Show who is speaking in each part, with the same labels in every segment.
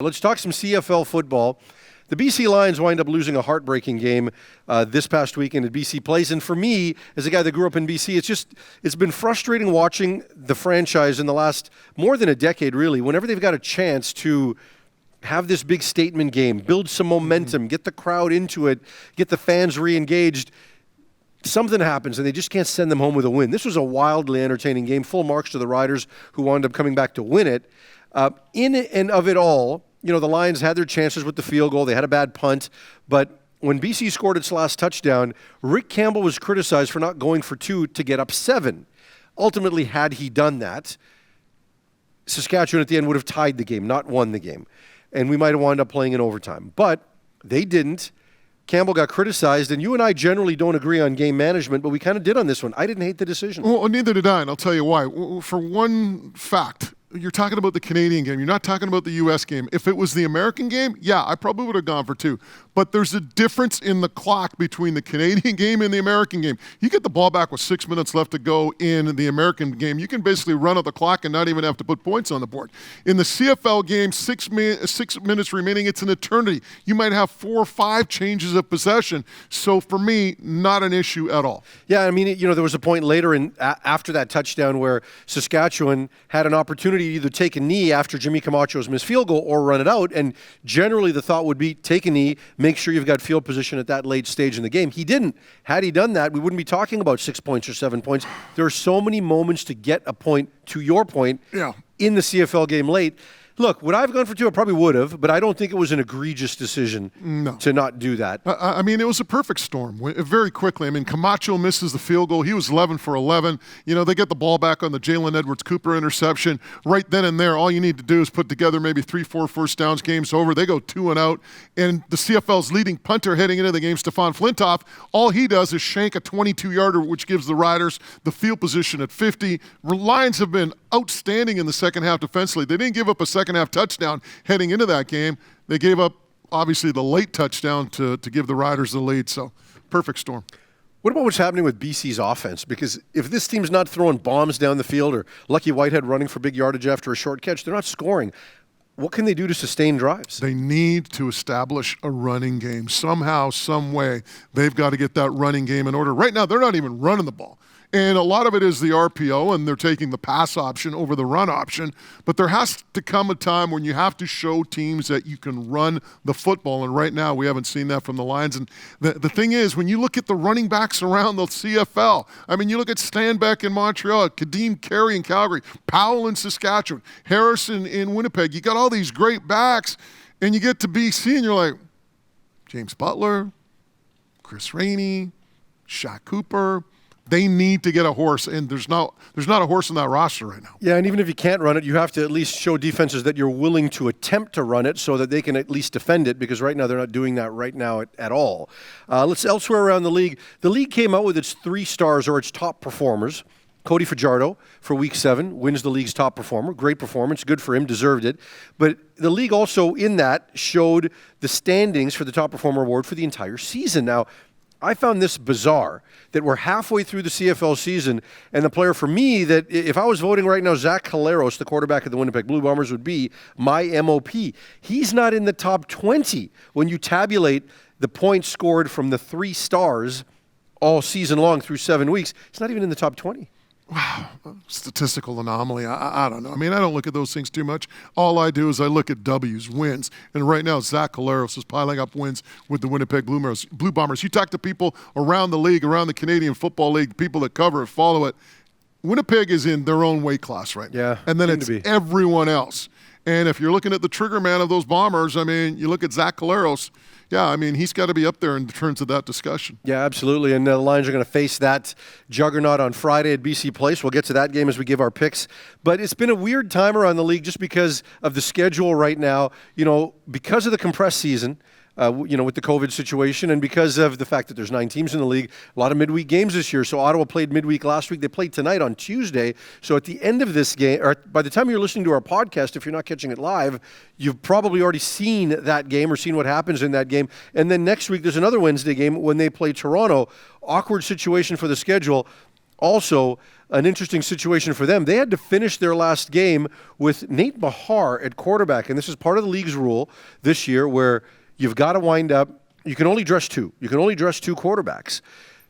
Speaker 1: Let's talk some CFL football. The BC Lions wind up losing a heartbreaking game this past weekend at BC Place. And for me, as a guy that grew up in BC, it's been frustrating watching the franchise in the last more than a decade, really, whenever they've got a chance to have this big statement game, build some momentum, get the crowd into it, get the fans re-engaged. Something happens and they just can't send them home with a win. This was a wildly entertaining game, full marks to the Riders who wound up coming back to win it. In and of it all, you know, the Lions had their chances with the field goal. They had a bad punt. But when BC scored its last touchdown, Rick Campbell was criticized for not going for two to get up 7. Ultimately, had he done that, Saskatchewan at the end would have tied the game, not won the game. And we might have wound up playing in overtime. But they didn't. Campbell got criticized, and you and I generally don't agree on game management, but we kind of did on this one. I didn't hate the decision.
Speaker 2: Well, neither did I, and I'll tell you why. For one fact, you're talking about the Canadian game. You're not talking about the U.S. game. If it was the American game, yeah, I probably would have gone for 2. But there's a difference in the clock between the Canadian game and the American game. You get the ball back with 6 minutes left to go in the American game. You can basically run out the clock and not even have to put points on the board. In the CFL game, 6 minutes remaining, it's an eternity. You might have 4 or 5 changes of possession. So for me, not an issue at all.
Speaker 1: Yeah, I mean, you know, there was a point later after that touchdown where Saskatchewan had an opportunity to either take a knee after Jimmy Camacho's missed field goal or run it out. And generally the thought would be take a knee, make sure you've got field position at that late stage in the game. He didn't. Had he done that, we wouldn't be talking about 6 points or 7 points. There are so many moments to get a point, to your point, in the CFL game late. Look, would I have gone for 2? I probably would have, but I don't think it was an egregious decision to not do that.
Speaker 2: I mean, it was a perfect storm very quickly. I mean, Camacho misses the field goal. He was 11 for 11. You know, they get the ball back on the Jalen Edwards-Cooper interception. Right then and there, all you need to do is put together maybe 3-4 first downs, game's over. They go 2 and out. And the CFL's leading punter heading into the game, Stefan Flintoff, all he does is shank a 22-yarder, which gives the Riders the field position at 50. Lions have been outstanding in the second half defensively. They didn't give up a second-half touchdown heading into that game. They gave up, obviously, the late touchdown to give the Riders the lead. So, perfect storm.
Speaker 1: What about what's happening with BC's offense? Because if this team's not throwing bombs down the field or Lucky Whitehead running for big yardage after a short catch, they're not scoring. What can they do to sustain drives?
Speaker 2: They need to establish a running game. Somehow, some way, they've got to get that running game in order. Right now, they're not even running the ball. And a lot of it is the RPO, and they're taking the pass option over the run option. But there has to come a time when you have to show teams that you can run the football. And right now, we haven't seen that from the Lions. And the thing is, when you look at the running backs around the CFL, I mean, you look at Stanbeck in Montreal, Kadeem Carey in Calgary, Powell in Saskatchewan, Harrison in Winnipeg. You got all these great backs, and you get to BC, and you're like, James Butler, Chris Rainey, Shaq Cooper. They need to get a horse, and there's not a horse in that roster right now.
Speaker 1: Yeah, and even if you can't run it, you have to at least show defenses that you're willing to attempt to run it so that they can at least defend it, because right now they're not doing that right now at all. Let's elsewhere around the league. The league came out with its 3 stars, or its top performers. Cody Fajardo for Week 7 wins the league's top performer. Great performance. Good for him. Deserved it. But the league also in that showed the standings for the top performer award for the entire season. Now, I found this bizarre that we're halfway through the CFL season, and the player for me that if I was voting right now, Zach Caleros, the quarterback of the Winnipeg Blue Bombers, would be my MOP. He's not in the top 20 when you tabulate the points scored from the 3 stars all season long through 7 weeks. He's not even in the top 20.
Speaker 2: Wow, statistical anomaly. I don't know. I mean, I don't look at those things too much. All I do is I look at W's, wins. And right now, Zach Caleros is piling up wins with the Winnipeg Blue Bombers. You talk to people around the league, around the Canadian Football League, people that cover it, follow it. Winnipeg is in their own weight class right now.
Speaker 1: Yeah,
Speaker 2: and then it's everyone else. And if you're looking at the trigger man of those Bombers, I mean, you look at Zach Caleros. Yeah, I mean, he's got to be up there in terms of that discussion.
Speaker 1: Yeah, absolutely. And the Lions are going to face that juggernaut on Friday at BC Place. We'll get to that game as we give our picks. But it's been a weird time around the league just because of the schedule right now. You know, because of the compressed season, with the COVID situation, and because of the fact that there's 9 teams in the league, a lot of midweek games this year. So Ottawa played midweek last week. They played tonight on Tuesday. So at the end of this game, or by the time you're listening to our podcast, if you're not catching it live, you've probably already seen that game or seen what happens in that game. And then next week, there's another Wednesday game when they play Toronto. Awkward situation for the schedule. Also, an interesting situation for them. They had to finish their last game with Nate Bahar at quarterback, and this is part of the league's rule this year where you've got to wind up. You can only dress two. You can only dress two quarterbacks.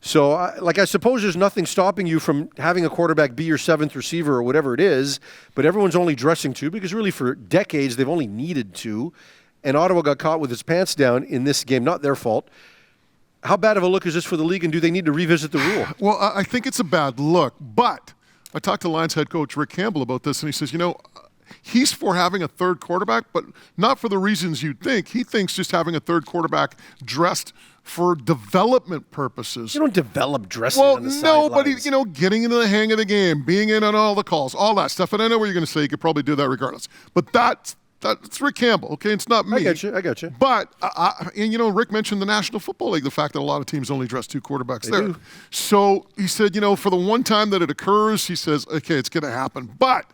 Speaker 1: So, I suppose there's nothing stopping you from having a quarterback be your seventh receiver or whatever it is, but everyone's only dressing two because really for decades they've only needed two, and Ottawa got caught with its pants down in this game. Not their fault. How bad of a look is this for the league, and do they need to revisit the rule?
Speaker 2: Well, I think it's a bad look, but I talked to Lions head coach Rick Campbell about this, and he says, he's for having a third quarterback, but not for the reasons you'd think. He thinks just having a third quarterback dressed for development purposes.
Speaker 1: You don't develop dressing on the sidelines.
Speaker 2: Well, but, getting into the hang of the game, being in on all the calls, all that stuff. And I know what you're going to say. You could probably do that regardless. But that's Rick Campbell, okay? It's not me.
Speaker 1: I got you.
Speaker 2: But, Rick mentioned the National Football League, the fact that a lot of teams only dress two quarterbacks
Speaker 1: They
Speaker 2: there.
Speaker 1: do.
Speaker 2: So he said, for the one time that it occurs, he says, okay, it's going to happen. But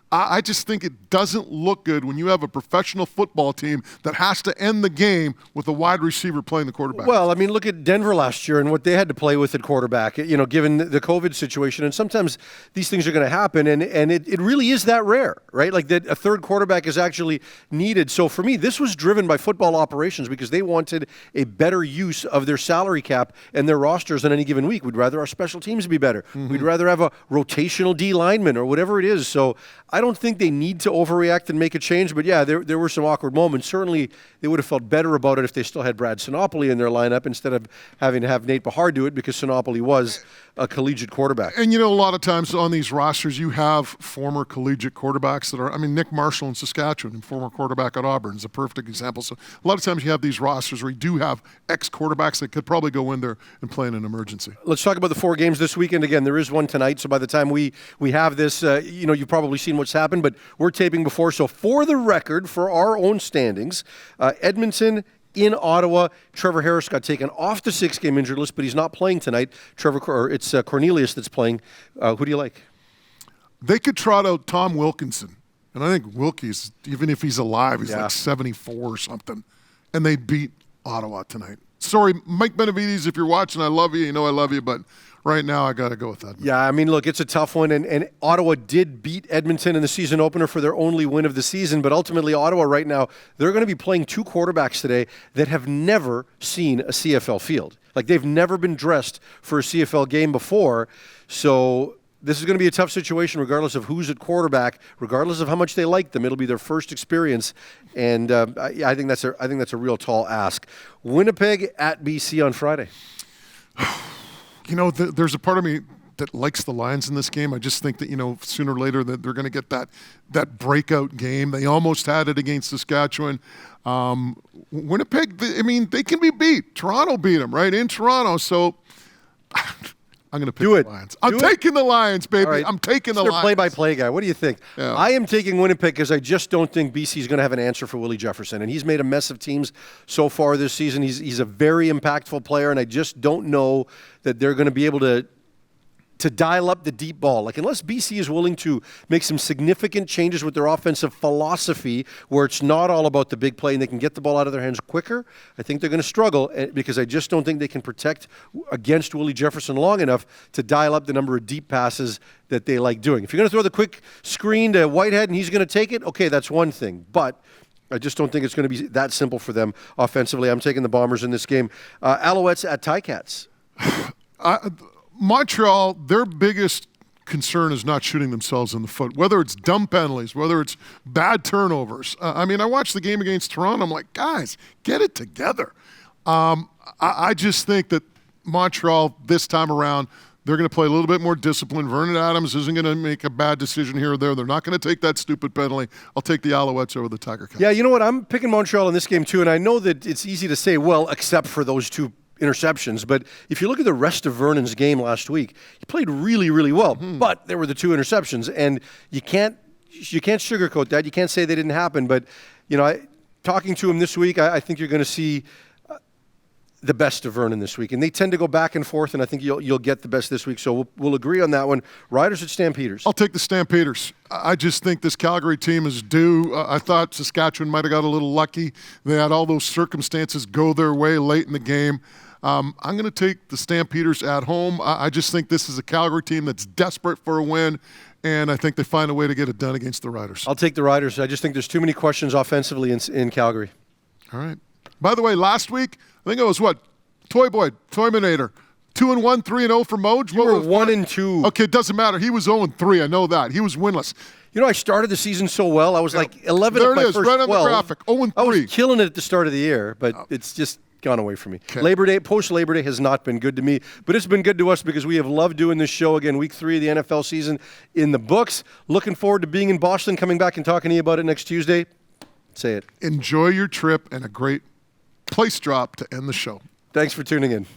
Speaker 2: I just think it doesn't look good when you have a professional football team that has to end the game with a wide receiver playing the quarterback.
Speaker 1: Well, look at Denver last year and what they had to play with at quarterback, given the COVID situation. And sometimes these things are going to happen, and it really is that rare, right? Like that a third quarterback is actually needed. So for me, this was driven by football operations because they wanted a better use of their salary cap and their rosters on any given week. We'd rather our special teams be better. Mm-hmm. We'd rather have a rotational D lineman or whatever it is. So I don't think they need to overreact and make a change, but yeah, there were some awkward moments. Certainly, they would have felt better about it if they still had Brad Sinopoli in their lineup instead of having to have Nate Bahar do it because Sinopoli was a collegiate quarterback.
Speaker 2: And a lot of times on these rosters, you have former collegiate quarterbacks that are, Nick Marshall in Saskatchewan, former quarterback at Auburn, is a perfect example. So a lot of times you have these rosters where you do have ex-quarterbacks that could probably go in there and play in an emergency.
Speaker 1: Let's talk about the 4 games this weekend. Again, there is one tonight, so by the time we have this, you've probably seen what's happened, but we're taping before. So for the record, for our own standings, Edmonton in Ottawa, Trevor Harris got taken off the 6-game injured list, but he's not playing tonight. It's Cornelius that's playing. Who do you like?
Speaker 2: They could trot out Tom Wilkinson, and I think Wilkie's, even if he's alive, he's like 74 or something, and they beat Ottawa tonight. Sorry, Mike Benavides, if you're watching, I love you. You know I love you, but right now I got to go with that.
Speaker 1: Yeah, look, it's a tough one, and Ottawa did beat Edmonton in the season opener for their only win of the season, but ultimately Ottawa right now, they're going to be playing 2 quarterbacks today that have never seen a CFL field. Like, they've never been dressed for a CFL game before, so this is going to be a tough situation regardless of who's at quarterback, regardless of how much they like them. It'll be their first experience, and I think that's a real tall ask. Winnipeg at BC on Friday.
Speaker 2: There's a part of me that likes the Lions in this game. I just think that, sooner or later that they're going to get that breakout game. They almost had it against Saskatchewan. Winnipeg, they can be beat. Toronto beat them, right, in Toronto. So I'm going to pick the Lions. I'm taking the Lions, baby. Right. I'm taking the Lions.
Speaker 1: Play-by-play guy. What do you think?
Speaker 2: Yeah.
Speaker 1: I am taking Winnipeg because I just don't think BC is going to have an answer for Willie Jefferson. And he's made a mess of teams so far this season. He's a very impactful player, and I just don't know that they're going to be able to dial up the deep ball. Like, unless BC is willing to make some significant changes with their offensive philosophy where it's not all about the big play and they can get the ball out of their hands quicker, I think they're going to struggle because I just don't think they can protect against Willie Jefferson long enough to dial up the number of deep passes that they like doing. If you're going to throw the quick screen to Whitehead and he's going to take it, okay, that's one thing. But I just don't think it's going to be that simple for them offensively. I'm taking the Bombers in this game. Alouettes at Ticats.
Speaker 2: Montreal, their biggest concern is not shooting themselves in the foot, whether it's dumb penalties, whether it's bad turnovers. I watched the game against Toronto. I'm like, guys, get it together. I just think that Montreal this time around, they're going to play a little bit more disciplined. Vernon Adams isn't going to make a bad decision here or there. They're not going to take that stupid penalty. I'll take the Alouettes over the Tiger Cats.
Speaker 1: Yeah, you know what? I'm picking Montreal in this game too, and I know that it's easy to say, well, except for those 2 interceptions, but if you look at the rest of Vernon's game last week, he played really, really well, but there were the 2 interceptions, and you can't sugarcoat that. You can't say they didn't happen, but talking to him this week, I think you're going to see the best of Vernon this week, and they tend to go back and forth, and I think you'll get the best this week, so we'll agree on that one. Riders at Stampeders.
Speaker 2: I'll take the Stampeders. I just think this Calgary team is due. I thought Saskatchewan might have got a little lucky. They had all those circumstances go their way late in the game. I'm going to take the Stampeders at home. I just think this is a Calgary team that's desperate for a win, and I think they find a way to get it done against the Riders.
Speaker 1: I'll take the Riders. I just think there's too many questions offensively in Calgary.
Speaker 2: All right. By the way, last week, I think it was Toyminator. 2-1, 3-0 for Moj.
Speaker 1: You were 1-2.
Speaker 2: Okay, it doesn't matter. He was 0-3. I know that. He was winless.
Speaker 1: You know, I started the season so well. I was like 11
Speaker 2: there
Speaker 1: at my
Speaker 2: it is,
Speaker 1: first
Speaker 2: right on
Speaker 1: 12.
Speaker 2: the graphic. 0-3.
Speaker 1: I was killing it at the start of the year, but it's just gone away from me.
Speaker 2: Okay.
Speaker 1: Labor Day, post-Labor Day has not been good to me, but it's been good to us because we have loved doing this show. Again, week 3 of the NFL season in the books. Looking forward to being in Boston, coming back and talking to you about it next Tuesday. Say it.
Speaker 2: Enjoy your trip and a great place drop to end the show.
Speaker 1: Thanks for tuning in.